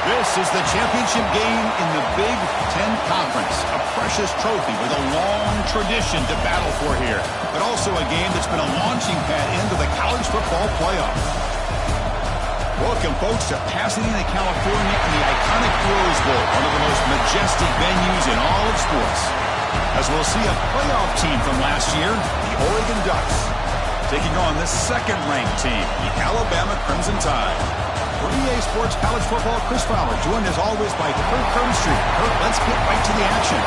This is the championship game in the Big Ten Conference. A precious trophy with a long tradition to battle for here. But also a game that's been a launching pad into the college football playoff. Welcome, folks, to Pasadena, California and the iconic Rose Bowl, one of the most majestic venues in all of sports. As we'll see a playoff team from last year, the Oregon Ducks, taking on the second-ranked team, the Alabama Crimson Tide. For EA Sports College Football, Chris Fowler, joined as always by Kurt Crumbstreet. Kurt, let's get right to the action.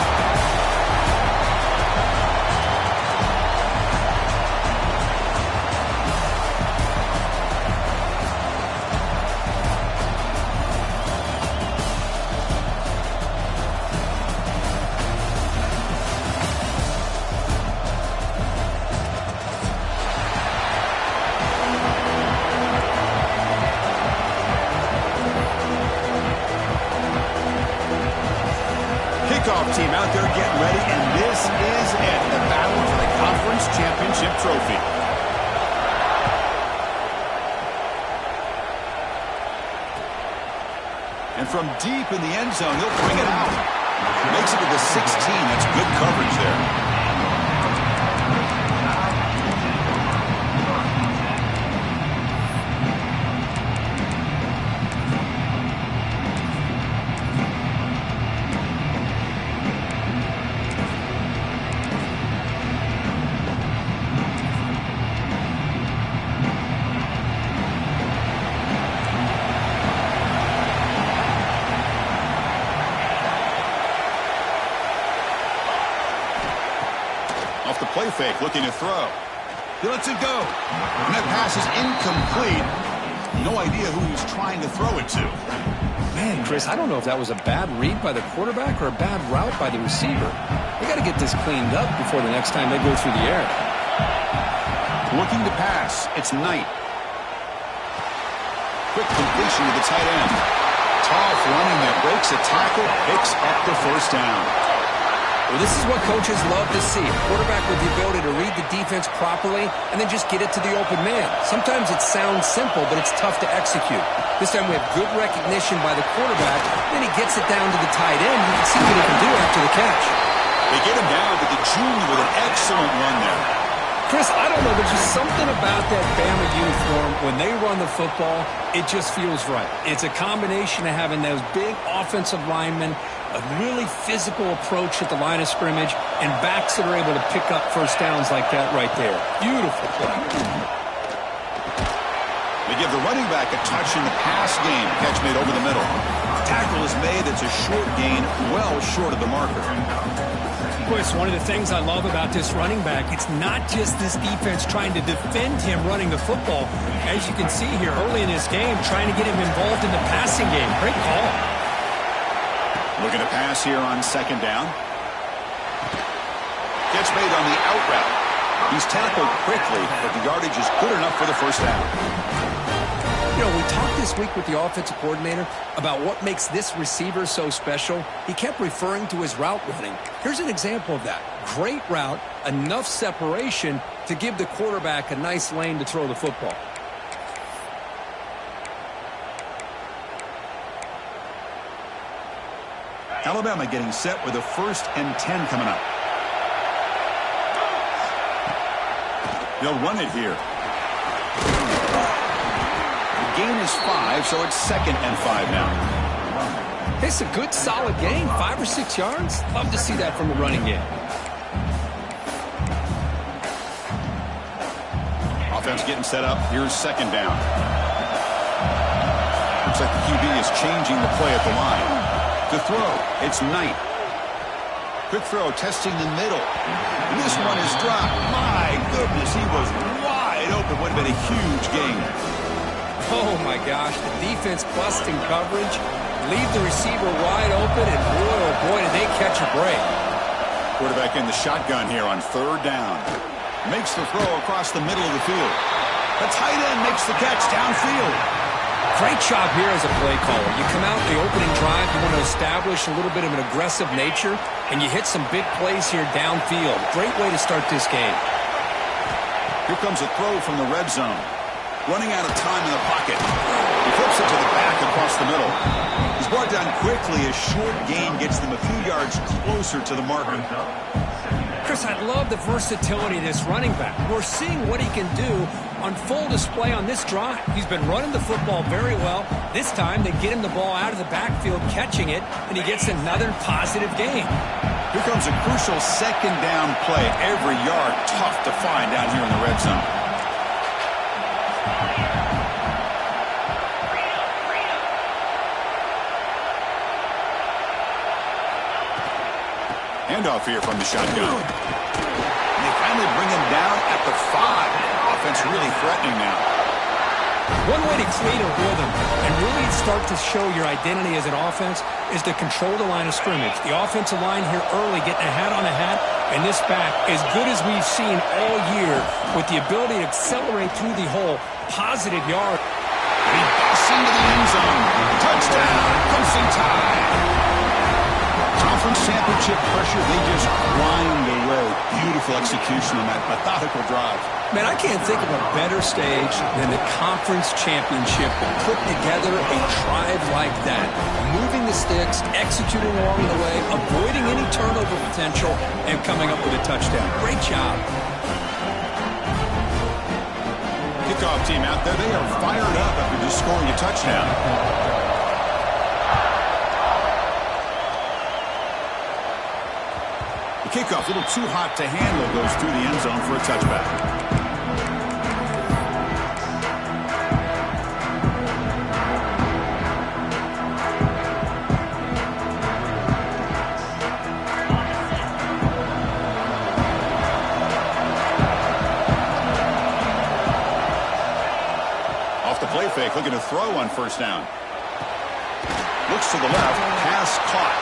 Team out there getting ready, and this is it, the battle for the conference championship trophy. And from deep in the end zone, he'll bring it out. Makes it to the 16. That's good coverage there. Off the play fake, looking to throw. He lets it go. And that pass is incomplete. No idea who he's trying to throw it to. Man, Chris, I don't know if that was a bad read by the quarterback or a bad route by the receiver. They got to get this cleaned up before the next time they go through the air. Looking to pass. It's Knight. Quick completion to the tight end. Tough running that breaks a tackle, picks up the first down. Well, this is what coaches love to see. A quarterback with the ability to read the defense properly and then just get it to the open man. Sometimes it sounds simple, but it's tough to execute. This time we have good recognition by the quarterback. Then he gets it down to the tight end. You can see what he can do after the catch. They get him down to the junior with an excellent run there. Chris, I don't know. There's just something about that Bama uniform. When they run the football, it just feels right. It's a combination of having those big offensive linemen, a really physical approach at the line of scrimmage, and backs that are able to pick up first downs like that right there. Beautiful play. They give the running back a touch in the pass game. Catch made over the middle. Tackle is made. It's a short gain, well short of the marker. Chris, one of the things I love about this running back, it's not just this defense trying to defend him running the football. As you can see here early in this game, trying to get him involved in the passing game. Great call. Looking to pass here on second down. Gets made on the out route. He's tackled quickly, but the yardage is good enough for the first down. You know, we talked this week with the offensive coordinator about what makes this receiver so special. He kept referring to his route running. Here's an example of that. Great route, enough separation to give the quarterback a nice lane to throw the football. Alabama getting set with a 1st and 10 coming up. They'll run it here. The gain is 5, so it's 2nd and 5 now. It's a good, solid gain, 5 or 6 yards. Love to see that from the running game. Offense getting set up. Here's 2nd down. Looks like the QB is changing the play at the line. To throw, it's Knight. Quick throw, testing the middle. And this one is dropped. My goodness, he was wide open. Would have been a huge gain. Oh, my gosh. The defense busting coverage. Leave the receiver wide open, and boy, oh boy, did they catch a break. Quarterback in the shotgun here on 3rd down. Makes the throw across the middle of the field. The tight end makes the catch downfield. Great job here as a play caller. You come out in the opening drive, you want to establish a little bit of an aggressive nature, and you hit some big plays here downfield. Great way to start this game. Here comes a throw from the red zone. Running out of time in the pocket. He flips it to the back across the middle. He's brought down quickly. A short gain gets them a few yards closer to the marker. Chris, I love the versatility of this running back. We're seeing what he can do on full display on this drive. He's been running the football very well. This time, they get him the ball out of the backfield, catching it, and he gets another positive gain. Here comes a crucial second down play. Every yard tough to find down here in the red zone. Handoff here from the shotgun. And they finally bring him down at the 5. Offense really threatening now. One way to create a rhythm and really start to show your identity as an offense is to control the line of scrimmage. The offensive line here early getting a hat on a hat, and this back, as good as we've seen all year, with the ability to accelerate through the hole, positive yard. And he busts into the end zone. Touchdown, Crimson Tide. Conference championship pressure, they just grind away. Beautiful execution on that methodical drive. Man, I can't think of a better stage than the conference championship to put together a drive like that. Moving the sticks, executing along the way, avoiding any turnover potential, and coming up with a touchdown. Great job. Kickoff team out there, they are fired up after just scoring a touchdown. Kickoff, a little too hot to handle, goes through the end zone for a touchback. Off the play fake, looking to throw on first down. Looks to the left, pass caught.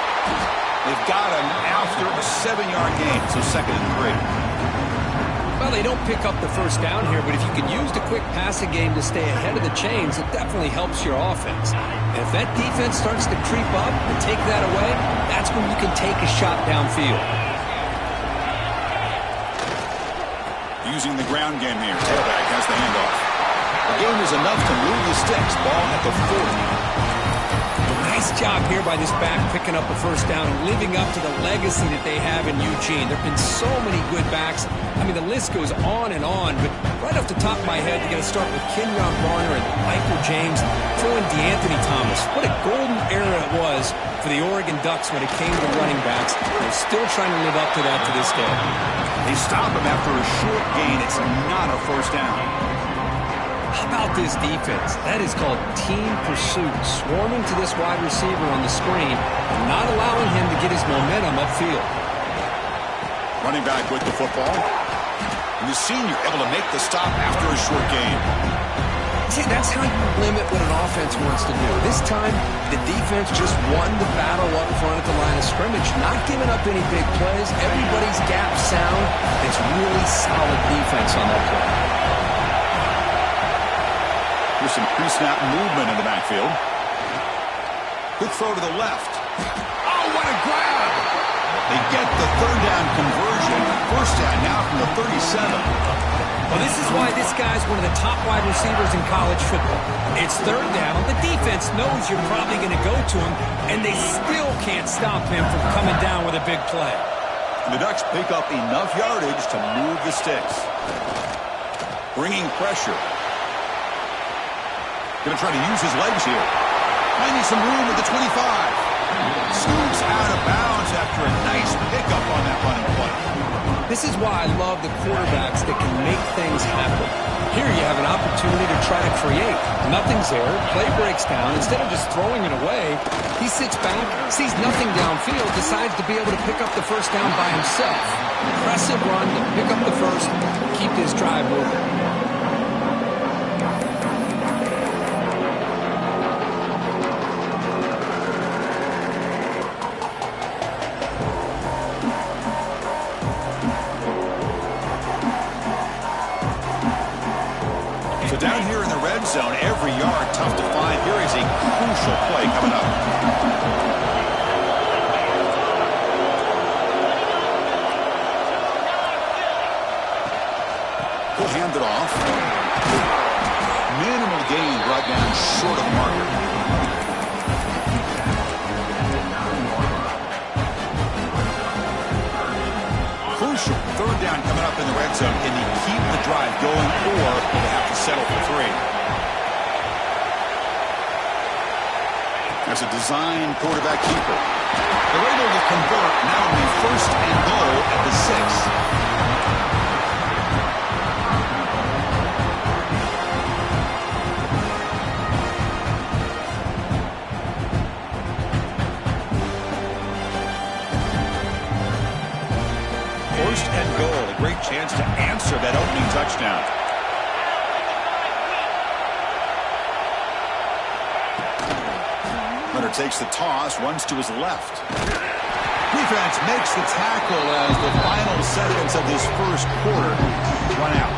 They've got him after a 7-yard gain, so 2nd and 3. Well, they don't pick up the first down here, but if you can use the quick passing game to stay ahead of the chains, it definitely helps your offense. And if that defense starts to creep up and take that away, that's when you can take a shot downfield. Using the ground game here. Tailback has the handoff. The game is enough to move the sticks. Ball at the 40. Nice job here by this back picking up a first down and living up to the legacy that they have in Eugene. There have been so many good backs. I mean, the list goes on and on, but right off the top of my head, you got to start with Kenyon Garner and Michael James, throw in DeAnthony Thomas. What a golden era it was for the Oregon Ducks when it came to running backs. They're still trying to live up to that to this day. They stop him after a short gain. It's not a first down. How about this defense? That is called team pursuit. Swarming to this wide receiver on the screen and not allowing him to get his momentum upfield. Running back with the football. And the senior able to make the stop after a short gain. See, that's how you limit what an offense wants to do. This time, the defense just won the battle up front at the line of scrimmage, not giving up any big plays. Everybody's gap sound. It's really solid defense on that play. Here's some pre-snap movement in the backfield. Quick throw to the left. Oh, what a grab! They get the 3rd down conversion. First down now from the 37. Well, this is why this guy's one of the top wide receivers in college football. It's 3rd down. The defense knows you're probably going to go to him, and they still can't stop him from coming down with a big play. And the Ducks pick up enough yardage to move the sticks. Bringing pressure. Going to try to use his legs here. Finding some room at the 25. Scoops out of bounds after a nice pickup on that running play. This is why I love the quarterbacks that can make things happen. Here you have an opportunity to try to create. Nothing's there. Play breaks down. Instead of just throwing it away, he sits back, sees nothing downfield, decides to be able to pick up the first down by himself. Impressive run to pick up the first, keep this drive moving. So down here in the red zone, every yard tough to find. Here is a crucial play coming up. He'll hand it off. Minimal gain brought down short of the marker. zone. Can he keep the drive going, or will they have to settle for 3? There's a design quarterback keeper. They're able to convert. Now it'll be 1st and goal at the 6. First and goal, a great chance to answer that opening touchdown. Hunter takes the toss, runs to his left. Defense makes the tackle as the final seconds of this first quarter run out.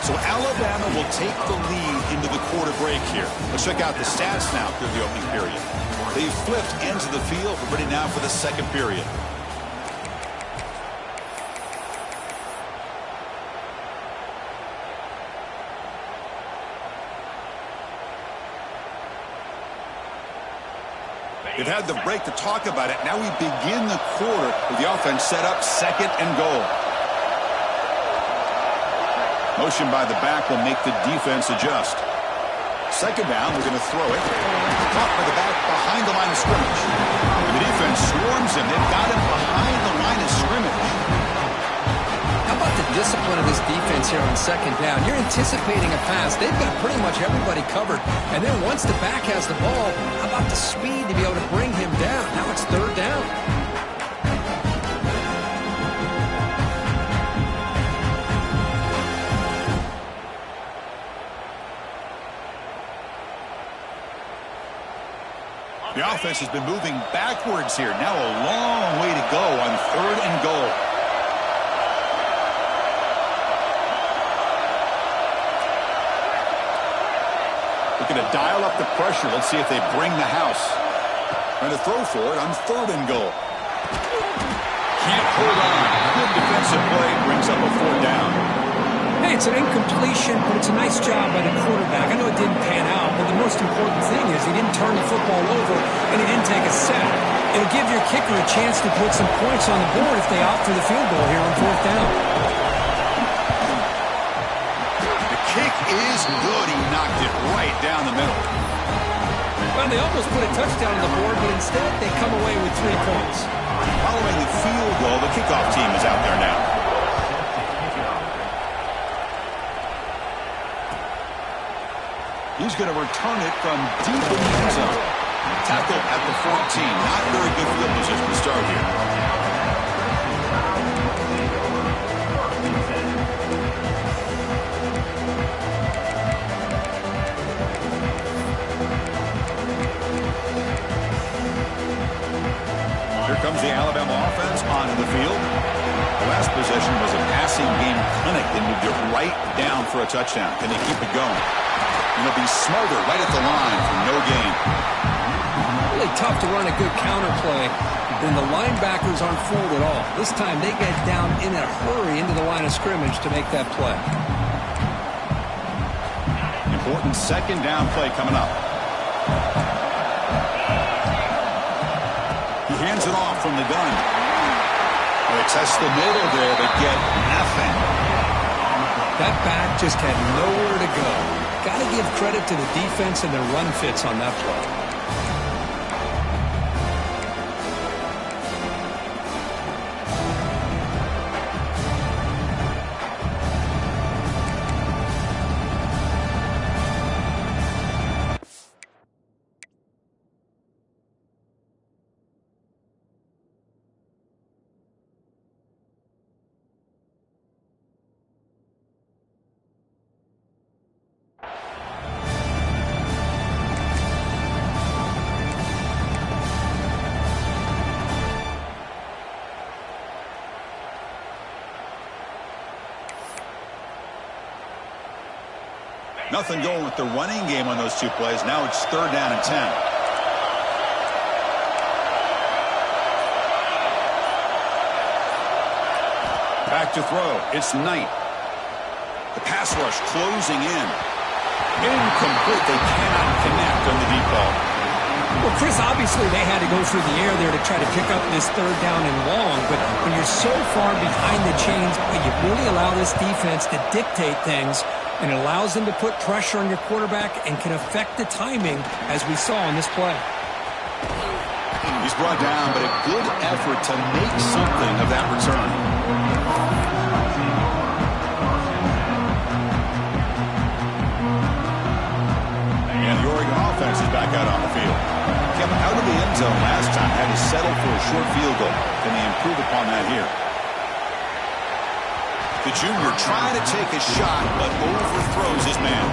So Alabama will take the lead into the quarter break here. Let's check out the stats now through the opening period. They've flipped ends of the field. We're ready now for the second period. They've had the break to talk about it. Now we begin the quarter with the offense set up 2nd and goal. Motion by the back will make the defense adjust. 2nd down, we're going to throw it. Caught by the back behind the line of scrimmage. And the defense swarms him. They've got him behind the line of scrimmage. How about the discipline of this defense here on 2nd down? You're anticipating a pass. They've got pretty much everybody covered. And then once the back has the ball, how about the speed to be able to bring him down? Now it's 3rd down. The offense has been moving backwards here. Now a long way to go on 3rd and goal. Looking to dial up the pressure. Let's see if they bring the house. Trying to throw for it on 3rd and goal. Can't hold on. Good defensive play. Brings up a 4th down. Hey, it's an incompletion, but it's a nice job by the quarterback. I know it didn't pan out, but the most important thing is he didn't turn the football over and he didn't take a sack. It'll give your kicker a chance to put some points on the board if they opt for the field goal here on 4th down. The kick is good. He knocked it right down the middle. Well, they almost put a touchdown on the board, but instead they come away with 3 points. Following the field goal, the kickoff team is out there now. He's going to return it from deep in the end zone. Tackle at the 14. Not very good field position to start here. Here comes the Alabama offense onto the field. The last possession was a passing game clinic. They moved it right down for a touchdown. Can they keep it going? And they'll be smothered right at the line for no gain. Really tough to run a good counter play. Then the linebackers aren't fooled at all. This time they get down in a hurry into the line of scrimmage to make that play. Important 2nd down play coming up. He hands it off from the gun. They test the middle there, but get nothing. That back just had nowhere to go. Got to give credit to the defense and their run fits on that play. Nothing going with the running game on those 2 plays. Now it's 3rd down and 10. Back to throw. It's Knight. The pass rush closing in. Incomplete. They cannot connect on the deep ball. Well, Chris, obviously they had to go through the air there to try to pick up this third down and long, but when you're so far behind the chains, you really allow this defense to dictate things, and it allows them to put pressure on your quarterback and can affect the timing, as we saw on this play. He's brought down, but a good effort to make something of that return. And the Oregon offense is back out on the field. Kept out of the end zone last time, had to settle for a short field goal. Can they improve upon that here? The junior trying to take a shot, but overthrows his man.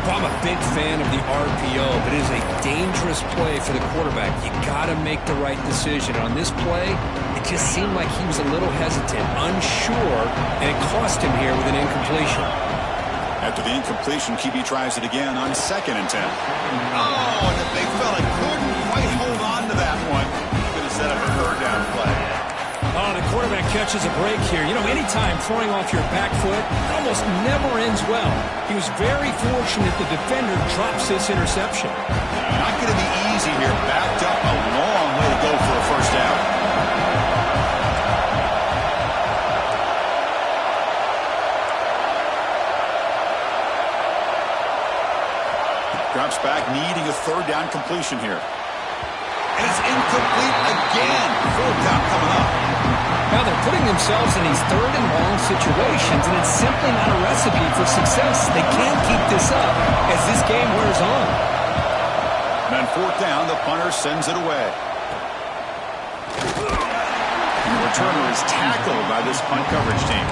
Well, I'm a big fan of the RPO, but it is a dangerous play for the quarterback. You got to make the right decision. On this play, it just seemed like he was a little hesitant, unsure, and it cost him here with an incompletion. After the incompletion, QB tries it again on 2nd and 10. Oh, and the big fella couldn't quite hold on to that one. He's going to set up a third down play. Oh, the quarterback catches a break here. You know, anytime throwing off your back foot, it almost never ends well. He was very fortunate the defender drops this interception. Not going to be easy here. Backed up a long way to go for a first down. Drops back, needing a third down completion here. And it's incomplete again. Fourth down coming up. Now they're putting themselves in these third and long situations, and it's simply not a recipe for success. They can't keep this up as this game wears on. And fourth down, the punter sends it away. And the returner is tackled by this punt coverage team.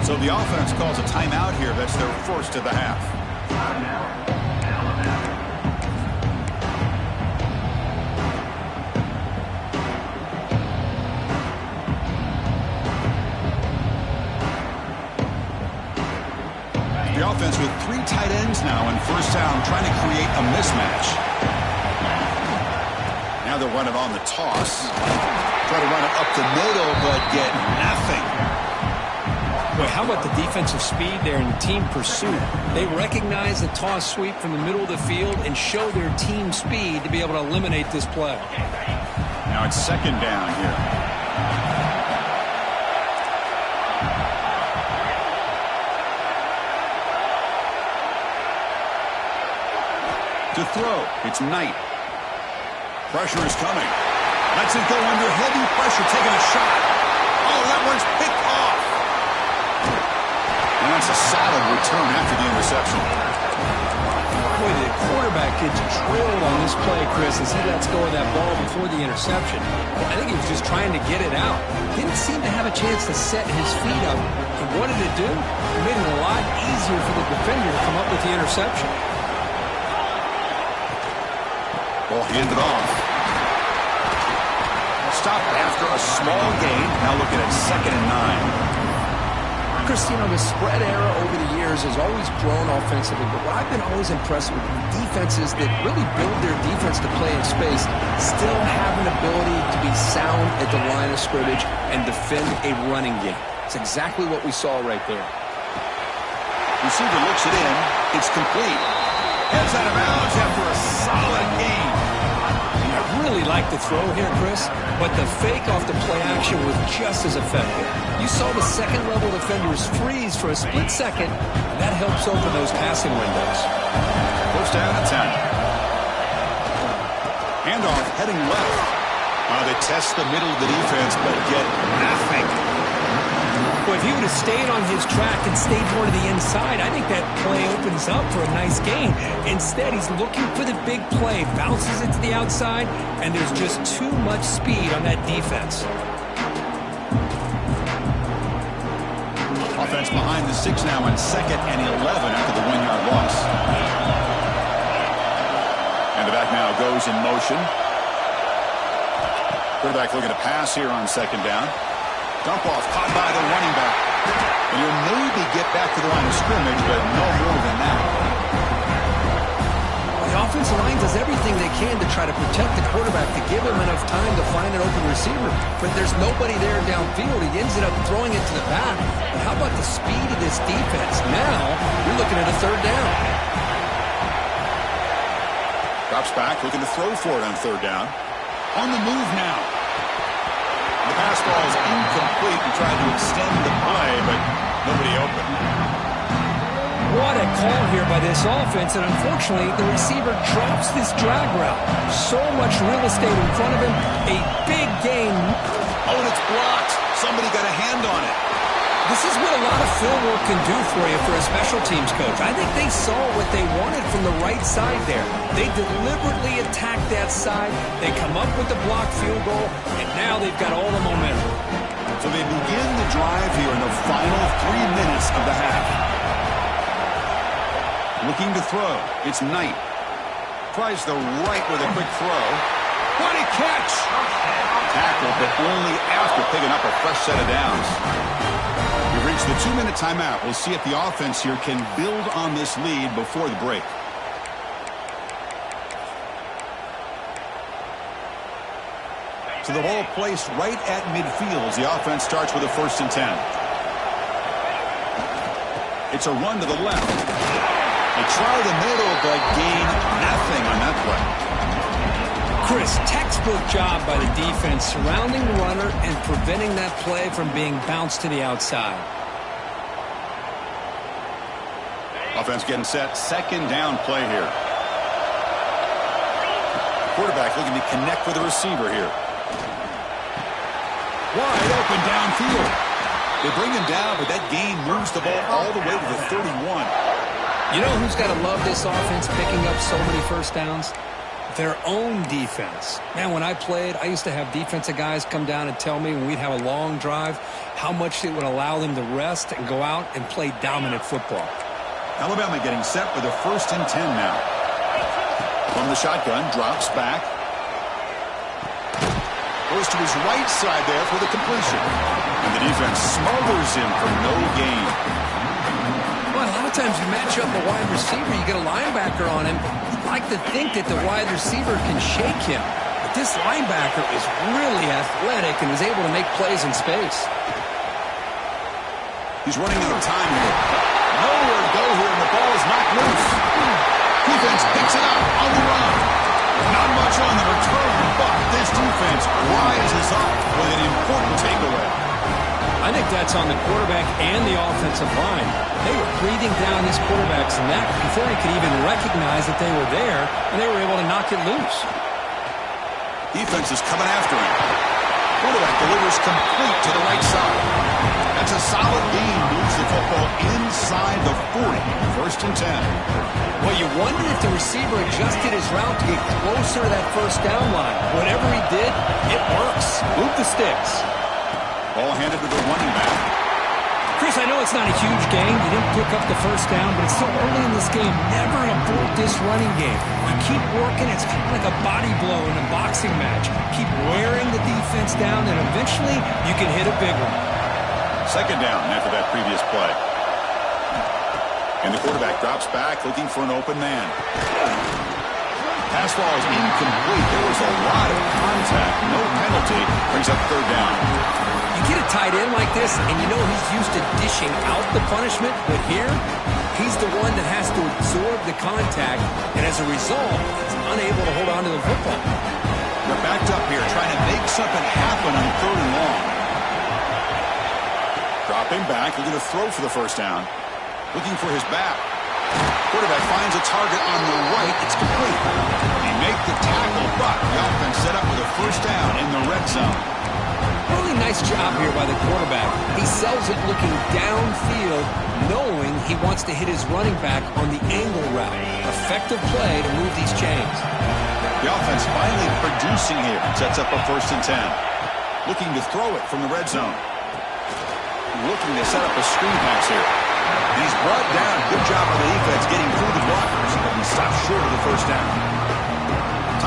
So the offense calls a timeout here. That's their first of the half. The offense with 3 tight ends now in first down, trying to create a mismatch. Now they'll run it on the toss. Try to run it up the middle, but get nothing. Boy, how about the defensive speed there and the team pursuit? They recognize the toss sweep from the middle of the field and show their team speed to be able to eliminate this play. Now it's second down here. To throw, it's Knight. Pressure is coming. Lets it go under heavy pressure, taking a shot. Oh, that one's picked off. And that's a solid return after the interception. Boy, the quarterback gets drilled on this play, Chris, as he lets go of that ball before the interception. I think he was just trying to get it out. Didn't seem to have a chance to set his feet up. And what did it do? It made it a lot easier for the defender to come up with the interception. Ball handed off. Stopped after a small gain. Now looking at 2nd and 9. Chris, you know, the spread era over the years has always grown offensively, but what I've been always impressed with defenses that really build their defense to play in space still have an ability to be sound at the line of scrimmage and defend a running game. It's exactly what we saw right there. Receiver looks it in. It's complete. Heads out of bounds after a solid gain. I really like the throw here, Chris, but the fake off the play action was just as effective. You saw the second-level defenders freeze for a split second, and that helps open those passing windows. First down and 10. Handoff heading left. They test the middle of the defense, but get nothing. Well, if he would have stayed on his track and stayed more to the inside, I think that play opens up for a nice gain. Instead, he's looking for the big play, bounces it to the outside, and there's just too much speed on that defense. Offense behind the 6 now on 2nd and 11 after the 1-yard loss. And the back now goes in motion. Quarterback looking to pass here on second down. Dump off caught by the running back. And you'll maybe get back to the line of scrimmage, but no more than that. The offensive line does everything they can to try to protect the quarterback, to give him enough time to find an open receiver. But there's nobody there downfield. He ends up throwing it to the back. But how about the speed of this defense? Now, you're looking at a third down. Drops back, looking to throw for it on third down. On the move now. The pass ball is incomplete and tried to extend the play, but nobody open. What a call here by this offense, and unfortunately, the receiver drops this drag route. So much real estate in front of him, a big gain. Oh, and it's blocked. Somebody got a hand on it. This is what a lot of field work can do for you for a special teams coach. I think they saw what they wanted from the right side there. They deliberately attacked that side. They come up with the blocked field goal, and now they've got all the momentum. So they begin the drive here in the final 3 minutes of the half. Looking to throw. It's Knight. Tries the right with a quick throw. What a catch! Tackle, but only after picking up a fresh set of downs. We've reached the 2-minute timeout. We'll see if the offense here can build on this lead before the break. So the ball placed right at midfield as the offense starts with a 1st and 10. It's a run to the left. They try the middle, but gain nothing on that play. Chris, textbook job by the defense surrounding the runner and preventing that play from being bounced to the outside. Offense getting set. 2nd down play here. Quarterback looking to connect with the receiver here. Wide open downfield. They bring him down, but that gain moves the ball all the way to the 31. You know who's got to love this offense picking up so many first downs? Their own defense. Man, when I played, I used to have defensive guys come down and tell me when we'd have a long drive how much it would allow them to rest and go out and play dominant football. Alabama getting set for the 1st and 10 now. From the shotgun, drops back. Goes to his right side there for the completion. And the defense smothers him for no gain. Well, a lot of times you match up a wide receiver, you get a linebacker on him. You'd like to think that the wide receiver can shake him. But this linebacker is really athletic and is able to make plays in space. He's running out of time here. Nowhere to go here, and the ball is knocked loose. Defense picks it up on the run. Not much on the return, but this defense rises up with an important takeaway. I think that's on the quarterback and the offensive line. They were breathing down this quarterback's neck before he could even recognize that they were there, and they were able to knock it loose. Defense is coming after him. Quarterback delivers complete to the right side. That's a solid gain. Moves the football inside the 40. 1st and 10. Well, you wonder if the receiver adjusted his route to get closer to that 1st down line. Whatever he did, it works. Move the sticks. Ball handed to the running back. Chris, I know it's not a huge gain. You didn't pick up the 1st down, but it's still early in this game. Never abort this running game. You keep working. It's kind of like a body blow in a boxing match. Keep wearing the defense down, and eventually you can hit a big one. 2nd down after that previous play. And the quarterback drops back looking for an open man. Pass ball is incomplete. There was a lot of contact. No penalty. Brings up 3rd down. You get a tight end like this, and you know he's used to dishing out the punishment, but here, he's the one that has to absorb the contact, and as a result, he's unable to hold on to the football. They're backed up here, trying to make something happen on 3rd and long. Dropping back, looking to throw for the 1st down. Looking for his back. Quarterback finds a target on the right. It's complete. They make the tackle, but the offense set up with a 1st down in the red zone. Really nice job here by the quarterback. He sells it looking downfield, knowing he wants to hit his running back on the angle route. Effective play to move these chains. The offense finally producing here. Sets up a 1st and 10. Looking to throw it from the red zone. Looking to set up a screen pass here. And he's brought down. Good job by the defense getting through the blockers. But he stops short of the 1st down.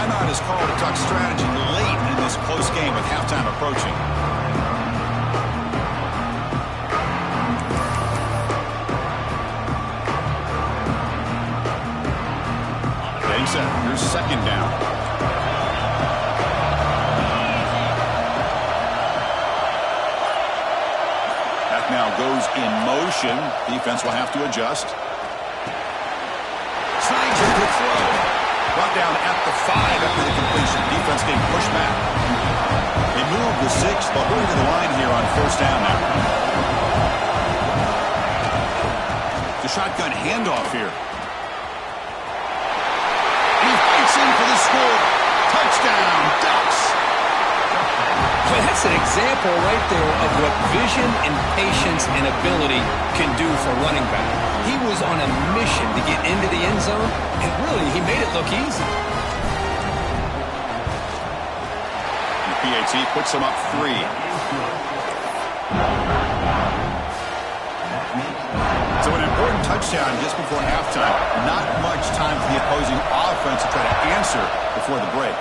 Timeout is called to talk strategy late in this close game with halftime approaching. Getting set. Here's second down. That now goes in motion. Defense will have to adjust. Slides it to throw. Brought down at the 5 after the completion. Defense getting pushed back. They move the 6, but we're to the line here on first down now. The shotgun handoff here. He fights in for the score. Touchdown, Ducks. Well, that's an example right there of what vision and patience and ability can do for running back. He was on a mission to get into the end zone, and really, he made it look easy. The PAT puts him up 3. So an important touchdown just before halftime. Not much time for the opposing offense to try to answer before the break.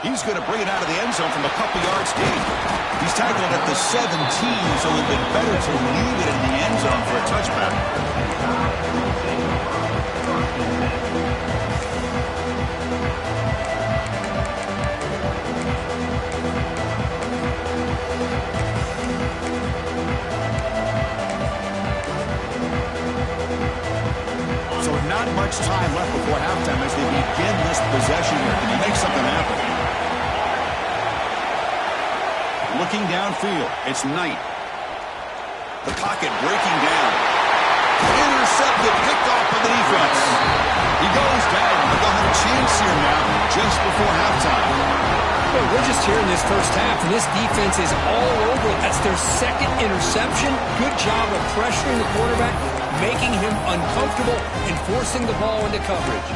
He's going to bring it out of the end zone from a couple yards deep. He's tackled at the 17, so it would have been better to leave it in the end zone for a touchback. So not much time left before halftime as they begin this possession here. Can he make something happen? Looking downfield, it's Knight. The pocket breaking down. Intercepted, picked off by the defense. He goes down, but they'll have a chance here now just before halftime. Well, we're just here in this first half, and this defense is all over it. That's their second interception. Good job of pressuring the quarterback, making him uncomfortable, and forcing the ball into coverage.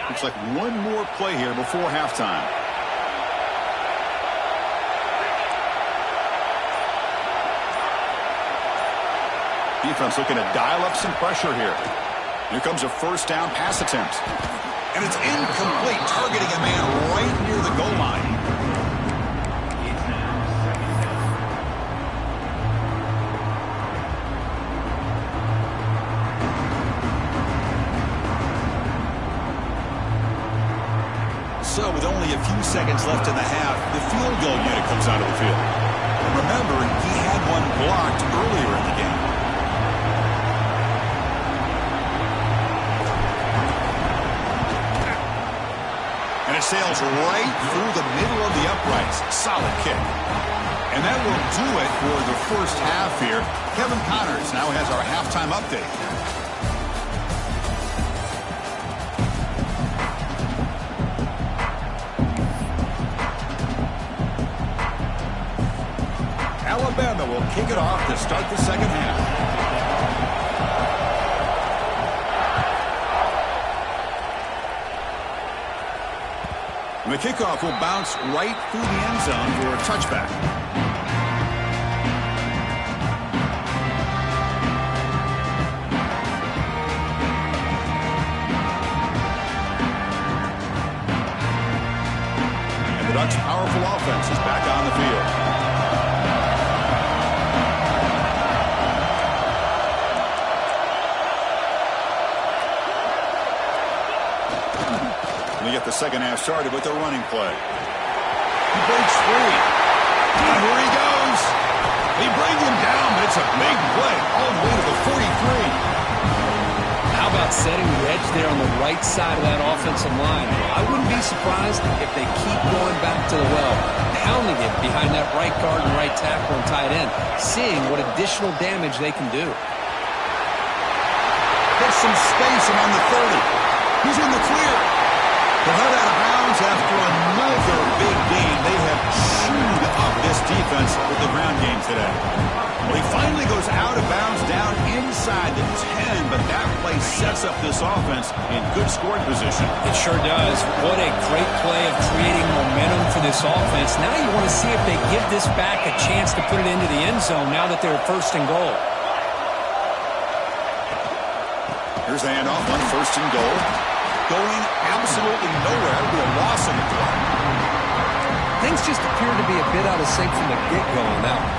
Looks like one more play here before halftime. Defense looking to dial up some pressure here. Here comes a first down pass attempt. And it's incomplete, targeting a man right near the goal line. So with only a few seconds left in the half, the field goal unit comes out of the field. And remember, he had one blocked earlier in the game. And it sails right through the middle of the uprights. Solid kick. And that will do it for the first half here. Kevin Connors now has our halftime update. Alabama will kick it off to start the second half. And the kickoff will bounce right through the end zone for a touchback. And the Ducks' powerful offense is back on the field. They get the second half started with a running play. He breaks free. And here he goes. They bring him down, but it's a big play all the way to the 43. How about setting the edge there on the right side of that offensive line? I wouldn't be surprised if they keep going back to the well, pounding it behind that right guard and right tackle and tight end, seeing what additional damage they can do. There's some space around the 30. He's in the clear. They're held out of bounds after another big game. They have chewed up this defense defense with the ground game today. Well, he finally goes out of bounds down inside the 10, but that play sets up this offense in good scoring position. It sure does. What a great play of creating momentum for this offense. Now you want to see if they give this back a chance to put it into the end zone now that they're first and goal. Here's the handoff on first and goal. Going absolutely nowhere. It'll be a loss on the play. Things just appear to be a bit out of sync from the get-go on that one.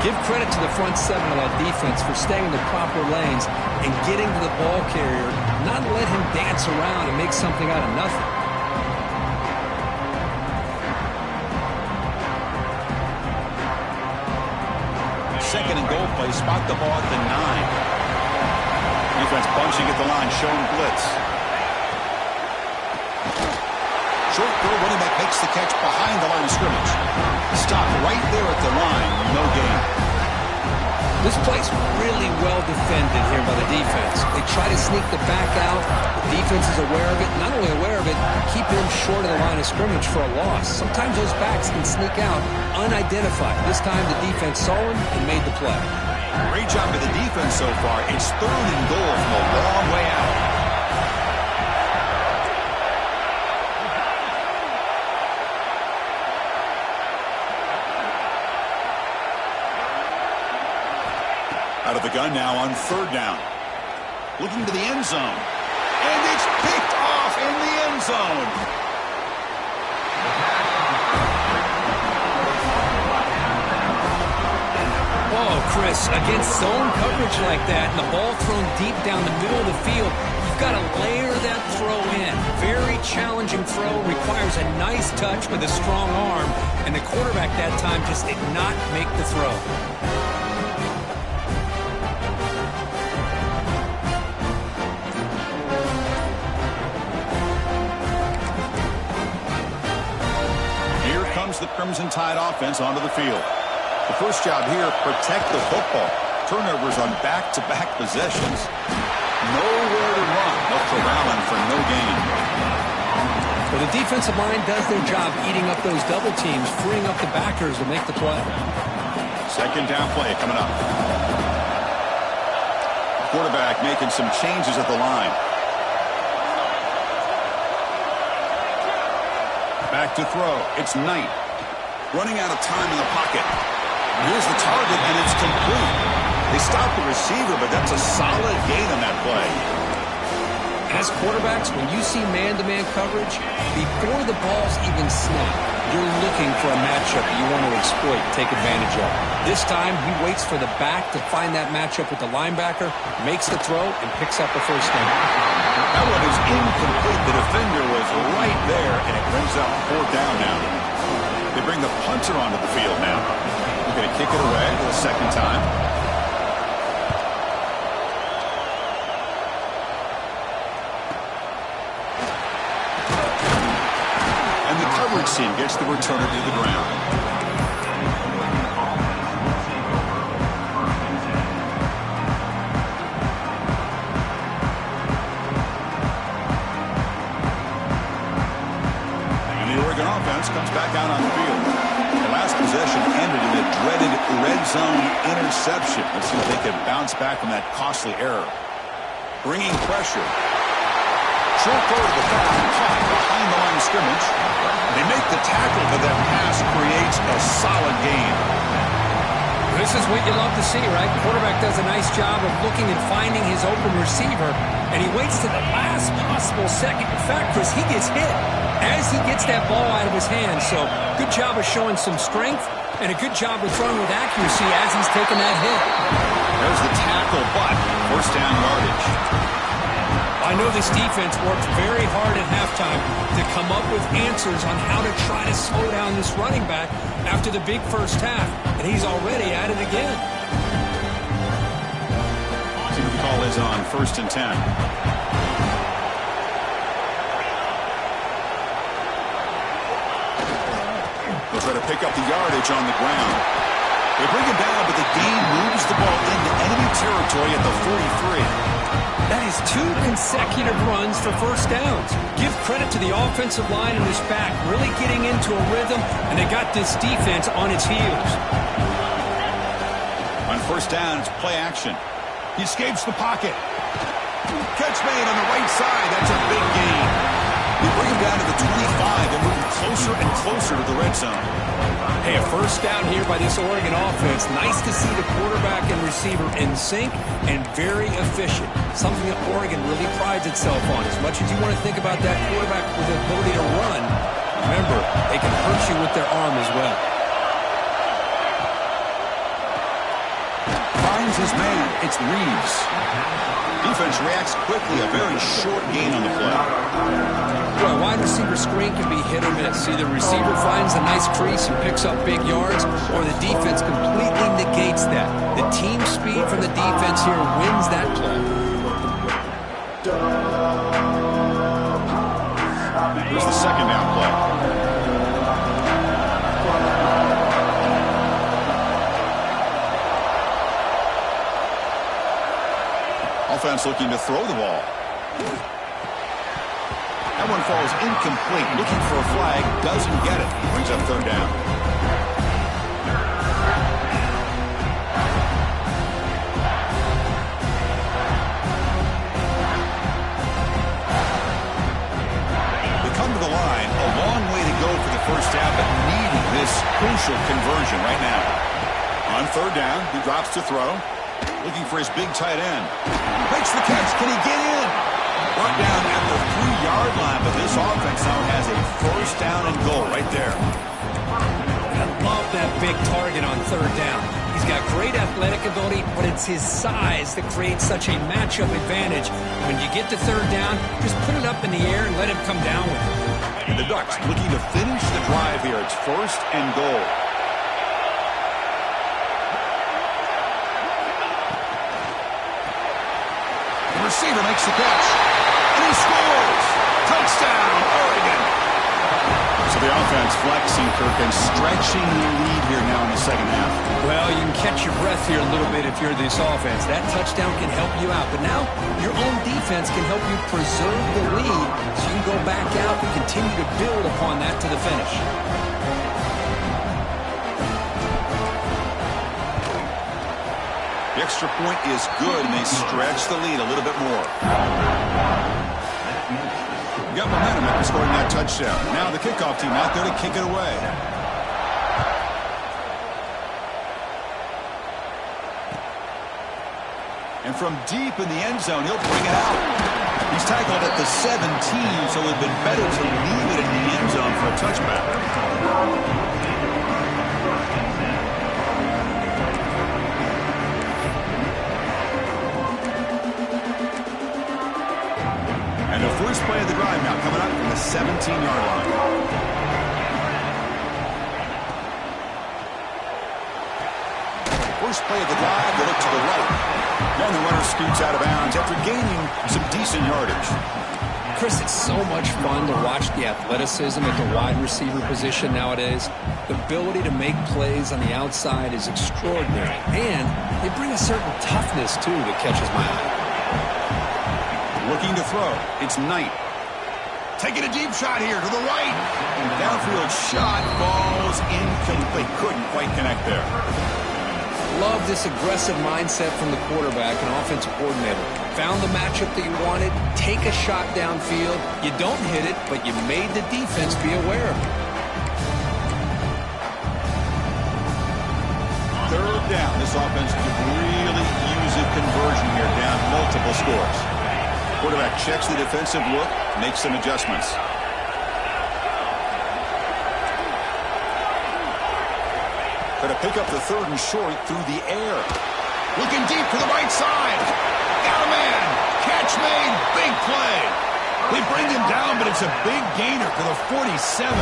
Give credit to the front seven of that defense for staying in the proper lanes and getting to the ball carrier, not let him dance around and make something out of nothing. Second and goal play, spot the ball at the 9. Defense bunching at the line, showing blitz. Short throw, running back makes the catch behind the line of scrimmage. Stop right there at the line, no gain. This play's really well defended here by the defense. They try to sneak the back out. The defense is aware of it. Not only aware of it, keep him short of the line of scrimmage for a loss. Sometimes those backs can sneak out unidentified. This time the defense saw him and made the play. Great job by the defense so far. It's third and goal from a long way out. Out of the gun now on third down. Looking to the end zone. And it's picked off in the end zone. Oh, Chris, against zone coverage like that and the ball thrown deep down the middle of the field, you've got to layer that throw in. Very challenging throw, requires a nice touch with a strong arm, and the quarterback that time just did not make the throw. The Crimson Tide offense onto the field. The first job here, protect the football. Turnovers on back-to-back possessions. Nowhere to run. Left to Allen for no gain. Well, the defensive line does their job eating up those double teams, freeing up the backers to make the play. Second down play coming up. Quarterback making some changes at the line. Back to throw. It's Knight. Running out of time in the pocket. Here's the target, and it's complete. They stop the receiver, but that's a solid gain on that play. As quarterbacks, when you see man-to-man coverage, before the ball's even snapped, you're looking for a matchup you want to exploit, take advantage of. This time, he waits for the back to find that matchup with the linebacker, makes the throw, and picks up the first down. That one is incomplete. The defender was right there, and it brings up fourth down now. They bring the punter onto the field now. They're going to kick it away for the second time. And the coverage team gets the returner to the ground. Comes back out on the field. The last possession ended in a dreaded red zone interception. Let's see if they can bounce back from that costly error. Bringing pressure. Short throw to the back, caught behind the line of scrimmage. They make the tackle, but that pass creates a solid gain. This is what you love to see, right? The quarterback does a nice job of looking and finding his open receiver, and he waits to the last possible second. In fact, Chris, he gets hit as he gets that ball out of his hands. So good job of showing some strength and a good job of throwing with accuracy as he's taking that hit. There's the tackle, but first down yardage. I know this defense worked very hard at halftime to come up with answers on how to try to slow down this running back after the big first half, and he's already at it again. See what the call is on first and 10. They'll try to pick up the yardage on the ground. They bring him down, but the gain moves the ball into enemy territory at the 43. That is 2 consecutive runs for first downs. Give credit to the offensive line and his back, really getting into a rhythm, and they got this defense on its heels. On first down, it's play action. He escapes the pocket. Catch made on the right side. That's a big gain. They bring him down to the 25 and moving closer and closer to the red zone. Hey, a first down here by this Oregon offense. Nice to see the quarterback and receiver in sync and very efficient. Something that Oregon really prides itself on. As much as you want to think about that quarterback with the ability to run, remember, they can hurt you with their arm as well. Finds his man. It's Reeves. Defense reacts quickly. A very short gain on the play. Well, a wide receiver screen can be hit or miss. Either the receiver finds a nice crease and picks up big yards, or the defense completely negates that. The team speed from the defense here wins that play. Here's the second down play. Offense looking to throw the ball. That one falls incomplete. Looking for a flag. Doesn't get it. Brings up third down. They come to the line. A long way to go for the first down, but needing this crucial conversion right now. On third down, he drops to throw. Looking for his big tight end. Makes the catch. Can he get in? Brought down at the 3-yard line, but this offense now has a first down and goal right there. I love that big target on third down. He's got great athletic ability, but it's his size that creates such a matchup advantage. When you get to third down, just put it up in the air and let him come down with it. And the Ducks looking to finish the drive here. It's first and goal. Receiver makes the catch, and he scores! Touchdown, Oregon! So the offense flexing, Kirk, and stretching the lead here now in the second half. Well, you can catch your breath here a little bit if you're this offense. That touchdown can help you out, but now your own defense can help you preserve the lead so you can go back out and continue to build upon that to the finish. The extra point is good, and they stretch the lead a little bit more. Got momentum after scoring that touchdown. Now the kickoff team out there to kick it away. And from deep in the end zone, he'll bring it out. He's tackled at the 17, so it would have been better to leave it in the end zone for a touchback. And the first play of the drive now coming up from the 17-yard line. First play of the drive, they look to the right. And the runner scoots out of bounds after gaining some decent yardage. Chris, it's so much fun to watch the athleticism at the wide receiver position nowadays. The ability to make plays on the outside is extraordinary. And they bring a certain toughness, too, that catches my eye. Looking to throw. It's Knight. Taking a deep shot here to the right. Downfield shot falls incomplete. Couldn't quite connect there. Love this aggressive mindset from the quarterback and offensive coordinator. Found the matchup that you wanted. Take a shot downfield. You don't hit it, but you made the defense be aware of it. Third down. This offense could really use a conversion here, down multiple scores. Quarterback checks the defensive look, makes some adjustments. Going to pick up the third and short through the air. Looking deep to the right side. Got a man. Catch made. Big play. They bring him down, but it's a big gainer to the 47.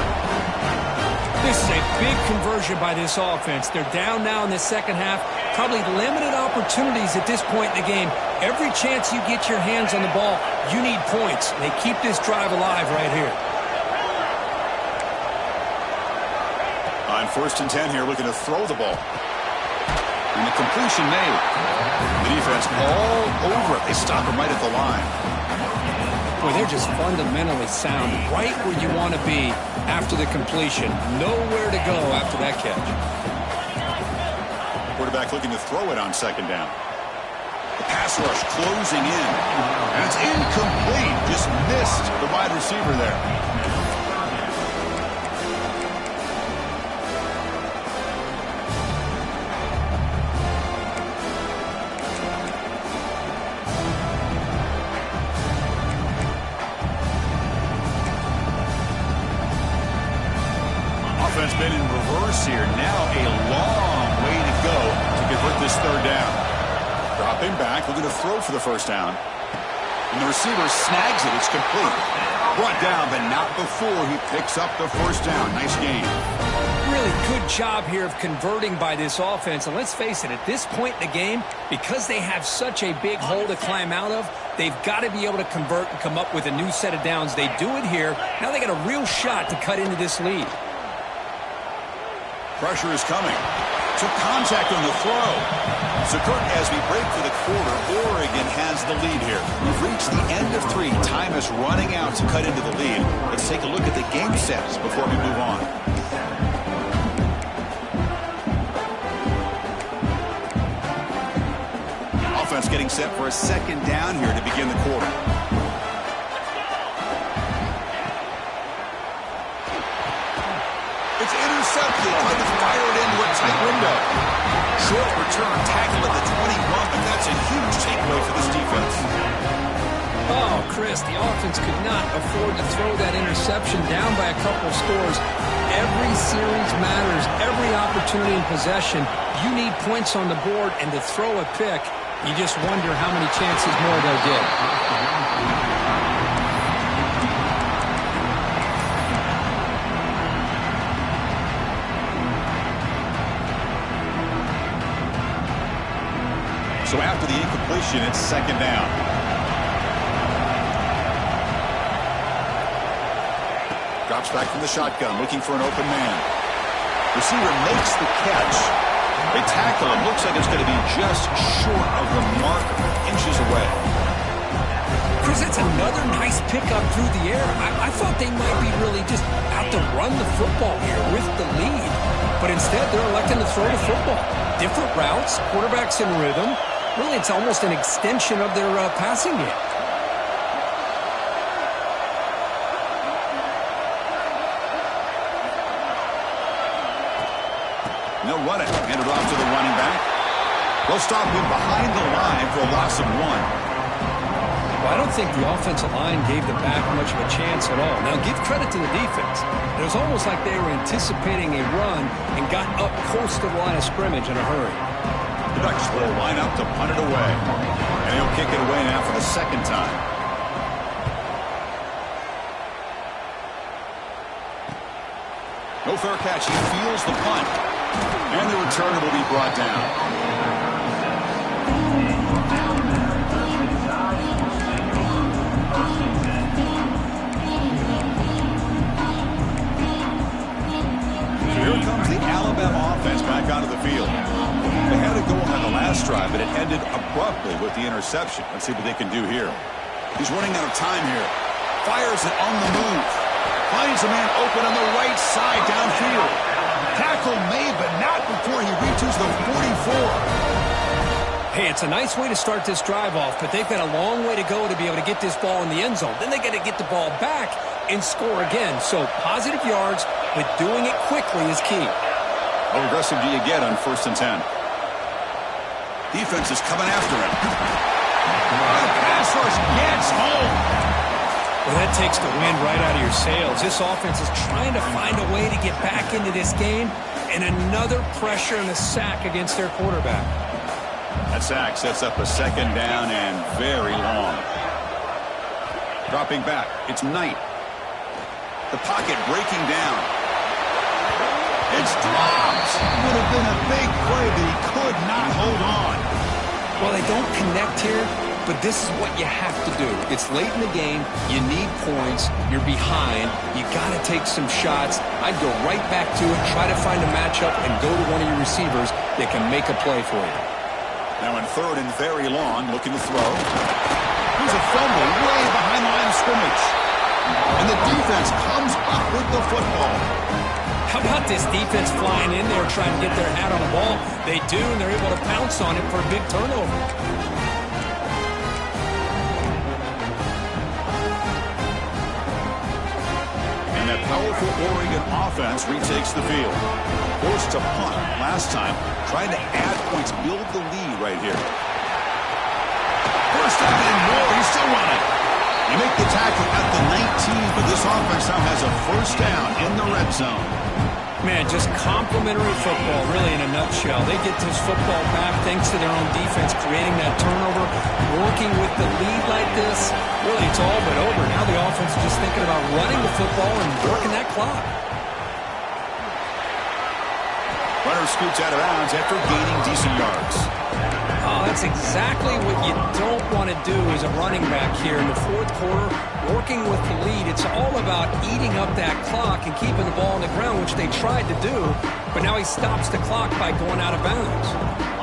This is a big conversion by this offense. They're down now in the second half. Probably limited opportunities at this point in the game. Every chance you get your hands on the ball, you need points. They keep this drive alive right here. On first and 10 here, looking to throw the ball. And the completion made. The defense all over it. They stop him right at the line. Boy, they're just fundamentally sound, right where you want to be after the completion. Nowhere to go after that catch. Quarterback looking to throw it on second down. The pass rush closing in. And it's incomplete. Just missed the wide receiver there. Offense been in reverse here. Now a long way to go to convert this third down. Dropping back, looking to throw for the first down. And the receiver snags it. It's complete. Brought down, but not before he picks up the first down. Nice game. Really good job here of converting by this offense. And let's face it, at this point in the game, because they have such a big hole to climb out of, they've got to be able to convert and come up with a new set of downs. They do it here. Now they got a real shot to cut into this lead. Pressure is coming. Took contact on the throw. So, Kirk, as we break for the quarter, Oregon has the lead here. We've reached the end of 3. Time is running out to cut into the lead. Let's take a look at the game sets before we move on. Offense getting set for a second down here to begin the quarter. It's intercepted. Tried to fire it into a tight window. Short return, tackle at the 21, but that's a huge takeaway for this defense. Oh, Chris, the offense could not afford to throw that interception down by a couple of scores. Every series matters. Every opportunity in possession. You need points on the board, and to throw a pick, you just wonder how many chances more they'll get. So after the incompletion, it's second down. Drops back from the shotgun, looking for an open man. Receiver makes the catch. They tackle him. Looks like it's going to be just short of the mark, inches away. Chris, it's another nice pickup through the air. I thought they might be really just out to run the football here with the lead. But instead, they're electing to throw the football. Different routes, quarterback's in rhythm. Really, it's almost an extension of their passing game. They'll run it. Hand it off to the running back. They'll stop him behind the line for a loss of 1. Well, I don't think the offensive line gave the back much of a chance at all. Now, give credit to the defense. It was almost like they were anticipating a run and got up close to the line of scrimmage in a hurry. The Ducks will line up to punt it away. And he'll kick it away now for the second time. No fair catch. He feels the punt. And the returner will be brought down. So here comes the Alabama offense back onto the field. They had it going on the last drive, but it ended abruptly with the interception. Let's see what they can do here. He's running out of time here. Fires it on the move. Finds a man open on the right side downfield. Tackle made, but not before he reaches the 44. Hey, it's a nice way to start this drive off, but they've got a long way to go to be able to get this ball in the end zone. Then they got to get the ball back and score again. So positive yards, but doing it quickly is key. How aggressive do you get on 1st and 10? Defense is coming after him. The pass rush gets home. Well, that takes the wind right out of your sails. This offense is trying to find a way to get back into this game, and another pressure and a sack against their quarterback. That sack sets up a second down and very long. Dropping back, it's Knight. The pocket breaking down. It's dropped. Would have been a big play, but he could not hold on. Well, they don't connect here, but this is what you have to do. It's late in the game. You need points. You're behind. You got to take some shots. I'd go right back to it, try to find a matchup, and go to one of your receivers that can make a play for you. Now in 3rd and very long, looking to throw. Here's a fumble way behind the line of scrimmage. And the defense comes up with the football. How about this defense flying in there trying to get their hat on the ball? They do, and they're able to pounce on it for a big turnover. And that powerful Oregon offense retakes the field. Forced to punt last time, trying to add points, build the lead right here. First down and more, he's still running. You make the tackle at the 19, but this offense now has a first down in the red zone. Man, just complimentary football, really, in a nutshell. They get this football back thanks to their own defense, creating that turnover, working with the lead like this. Really, it's all but over. Now the offense is just thinking about running the football and working that clock. Runner scoots out of bounds after gaining decent yards. Oh, that's exactly what you don't want to do as a running back here in the fourth quarter. Working with the lead, it's all about eating up that clock and keeping the ball on the ground, which they tried to do, but now he stops the clock by going out of bounds.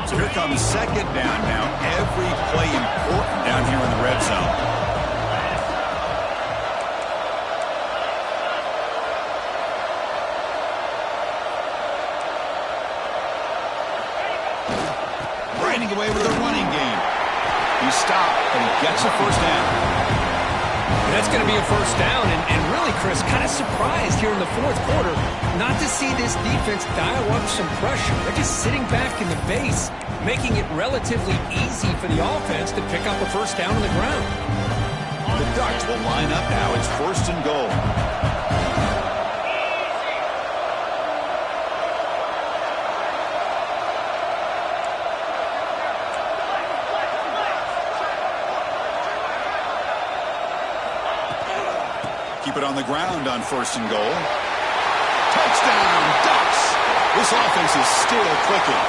So here comes second down now. Every play important down here in the red zone. Grinding away with a running game. He stopped, but he gets a first down. That's going to be a first down, and really, Chris, kind of surprised here in the fourth quarter not to see this defense dial up some pressure. They're just sitting back in the base, making it relatively easy for the offense to pick up a first down on the ground. The Ducks will line up now. It's first and goal. Keep it on the ground on first and goal. Touchdown, Ducks! This offense is still clicking.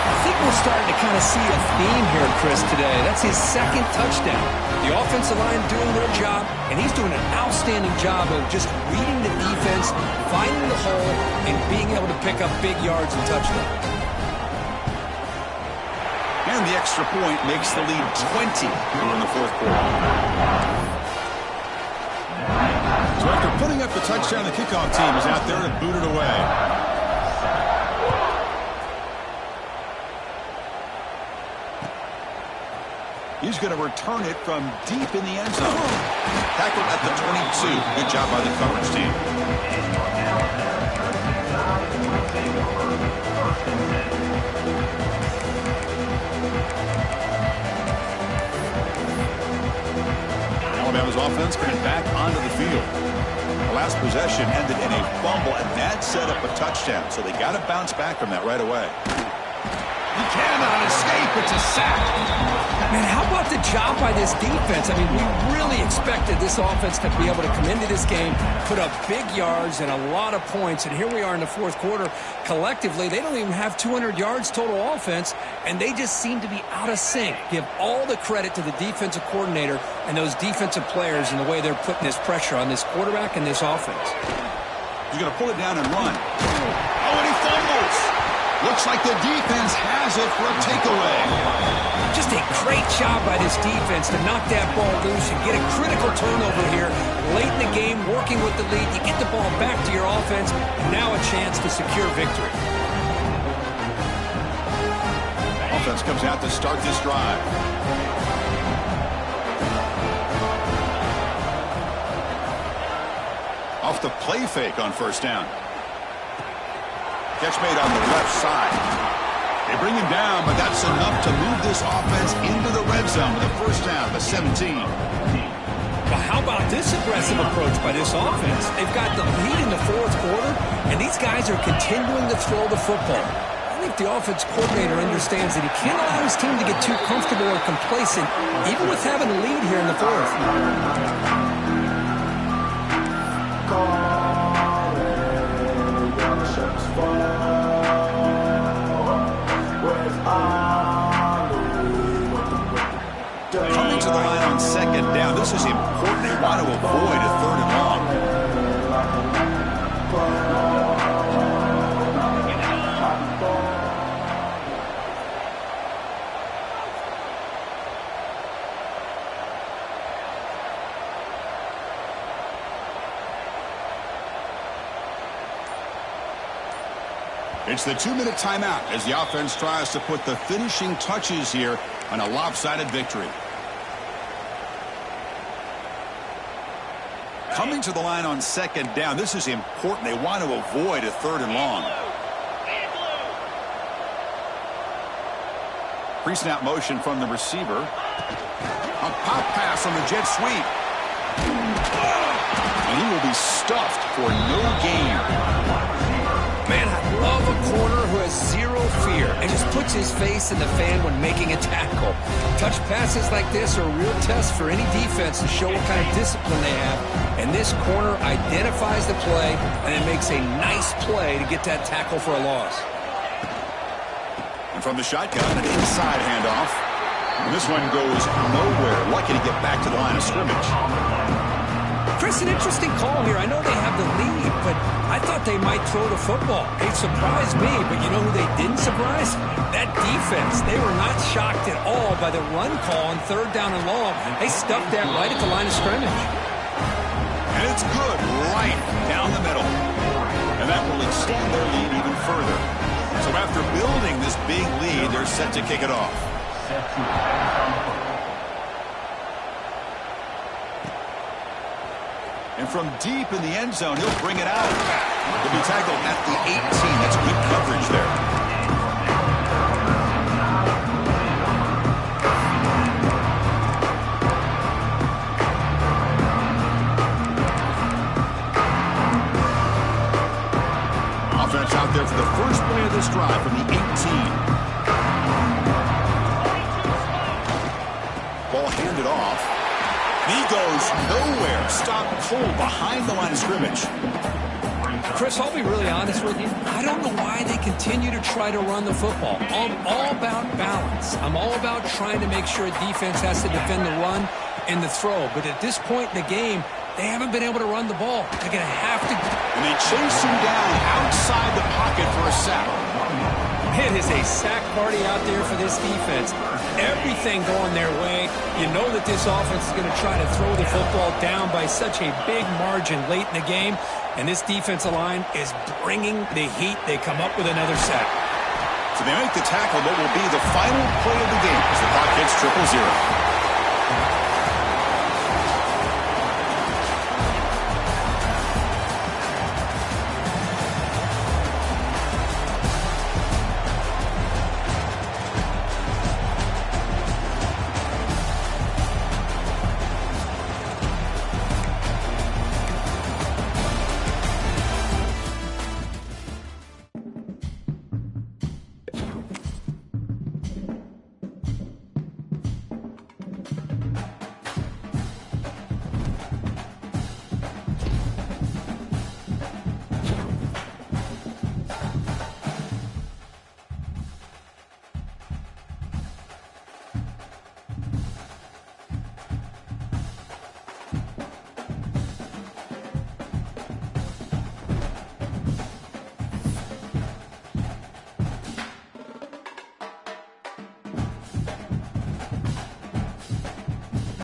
I think we're starting to kind of see a theme here, Chris, today. That's his second touchdown. The offensive line doing their job, and he's doing an outstanding job of just reading the defense, finding the hole, and being able to pick up big yards and touchdowns. And the extra point makes the lead 20 here in the fourth quarter. So after putting up the touchdown, the kickoff team is out there to boot it away. He's going to return it from deep in the end zone. Tackled at the 22. Good job by the coverage team. Alabama's offense coming back onto the field. The last possession ended in a fumble, and that set up a touchdown. So they got to bounce back from that right away. He cannot escape. It's a sack. Man, how about the job by this defense? I mean, we really expected this offense to be able to come into this game, put up big yards and a lot of points, and here we are in the fourth quarter. Collectively, they don't even have 200 yards total offense, and they just seem to be out of sync. Give all the credit to the defensive coordinator and those defensive players in the way they're putting this pressure on this quarterback and this offense. He's going to pull it down and run. Oh, and he fumbles. Looks like the defense has it for a takeaway. Just a great job by this defense to knock that ball loose and get a critical turnover here late in the game, working with the lead. You get the ball back to your offense, and now a chance to secure victory. Offense comes out to start this drive. Off the play fake on first down. Catch made on the left side. They bring him down, but that's enough to move this offense into the red zone with a first down, the 17. Well, how about this aggressive approach by this offense? They've got the lead in the fourth quarter, and these guys are continuing to throw the football. I think the offense coordinator understands that he can't allow his team to get too comfortable or complacent, even with having a lead here in the fourth. Coming to the line on second down. This is important. They want to avoid a third and long. It's the 2-minute timeout as the offense tries to put the finishing touches here on a lopsided victory. Coming to the line on second down, this is important. They want to avoid a 3rd and long. Pre-snap motion from the receiver. A pop pass on the jet sweep. And he will be stuffed for no gain. Man, I love a corner who has zero fear and just puts his face in the fan when making a tackle. Touch passes like this are a real test for any defense to show what kind of discipline they have. And this corner identifies the play and it makes a nice play to get that tackle for a loss. And from the shotgun, an inside handoff. And this one goes nowhere. Lucky to get back to the line of scrimmage. Chris, an interesting call here. I know they have the lead, but I thought they might throw the football. It surprised me, but you know who they didn't surprise? That defense. They were not shocked at all by the run call on 3rd down and long. They stuffed that right at the line of scrimmage. And it's good right down the middle. And that will extend their lead even further. So after building this big lead, they're set to kick it off. And from deep in the end zone, he'll bring it out. He'll be tackled at the 18. That's good coverage there. Offense out there for the first play of this drive from the 18. Ball handed off. He goes nowhere. Stop cold behind the line of scrimmage. Chris, I'll be really honest with you. I don't know why they continue to try to run the football. I'm all about balance. I'm all about trying to make sure a defense has to defend the run and the throw. But at this point in the game, they haven't been able to run the ball. They're going to have to. And they chase him down outside the pocket for a sack. It is a sack party out there for this defense. Everything going their way. You know that this offense is going to try to throw the football down by such a big margin late in the game. And this defensive line is bringing the heat. They come up with another sack. So they make the tackle, but will be the final play of the game as the clock hits 0-0.